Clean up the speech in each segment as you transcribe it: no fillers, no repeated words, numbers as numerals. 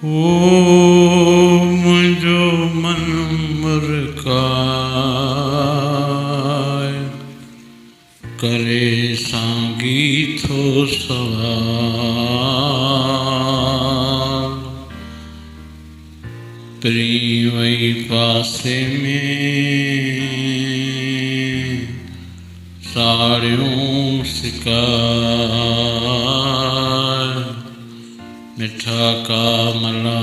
मुंहिंजो मन मुरकाए करे सांगी थो सवार परी वई पासे में साड़ियूं सिकार मिठा कामला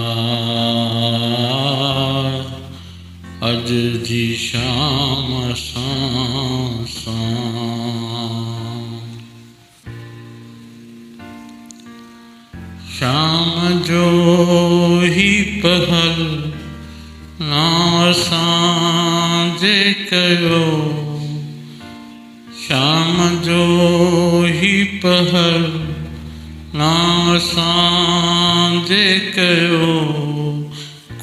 अज जी शाम शाम जो ही पहर नाव असांजे कयो शाम जो ही पहर नाव असांजे कयो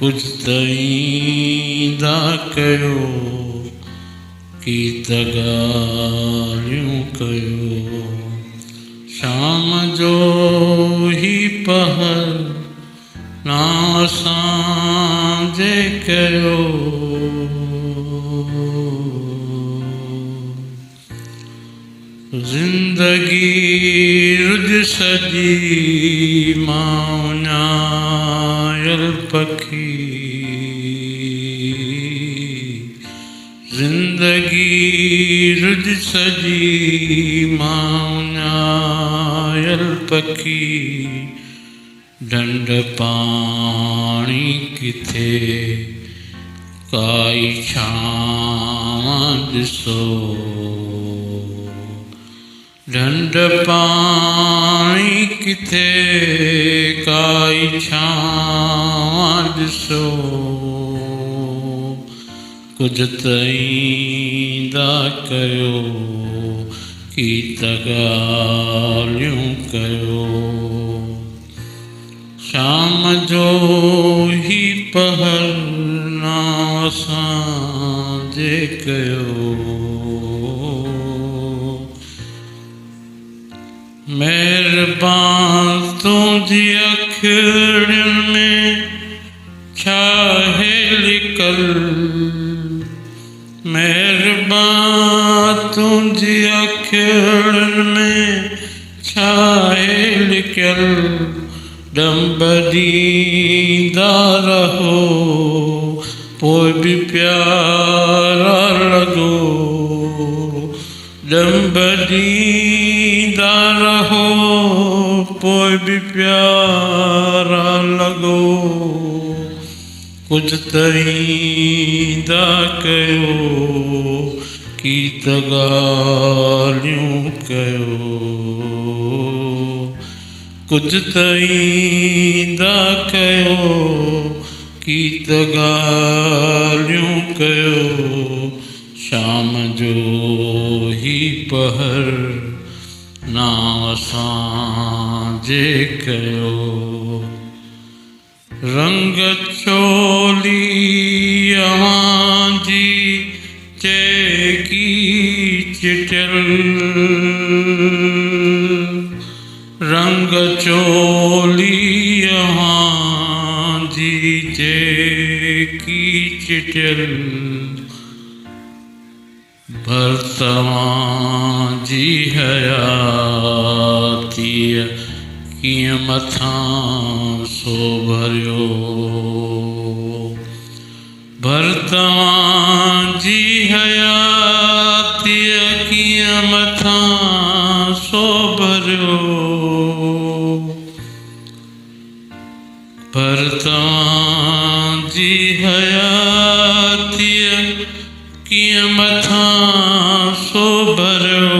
कुछ त ईंदा कयो की त ॻाल्हियूं कयो शाम जो ही पहर नाव असांजे कयो ज़िंदगी रुज सजी माउनायल पखी ज़िंदगी रुज सजी माउनायल पखी ढंढ पाणी किथे काई छांव ॾिसो ढंढ पाणी किथे काई छांव ॾिसो कुझ त ईंदा कयो की त ॻाल्हियूं कयो शाम जो ही पहर नाव असांजे कयो महिरबान तुंहिंजी अखियुनि में छा है लिकल महिरबान तुंहिंजी अखियुनि में छा है लिकल ॾंब ॾींदा रहो पोइ बि प्यारा लॻो ॾंब ॾींदा रहो पोइ बि प्यारा लॻो कुझ त ईंदा कयो की त ॻाल्हियूं कयो कुझ त ईंदा कयो की त ॻाल्हियूं कयो शाम जो ही पहर नाव असांजे कयो रंग चोली अव्हांजी चेकी चिटियल रंग चोली अव्हांजी चेकी चिटियल भर तव्हांजी हयातीअ कीअं मथां सो भरियो भर तव्हांजी हयातीअ कीअं मथां सो भरियो भर तव्हांजी हयातीअ कीअं मथां सो भरियो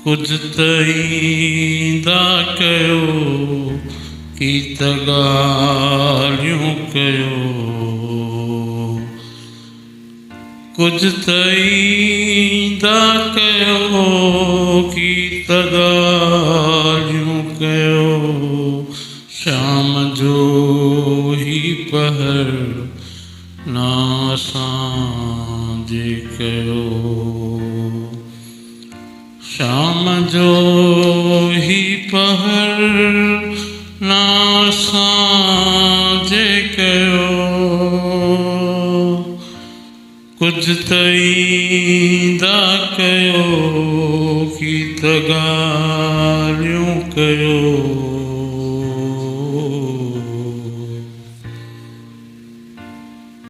कुझ त ईंदा कयो की त ॻाल्हियूं कयो कुझ त ईंदा कयो की त ॻाल्हियूं कयो शाम जो ही पहर नाव असांजे कयो शाम जो ही पहर naaw asaan जे कयो कुझु त ईंदा कयो की त ॻाल्हियूं कयो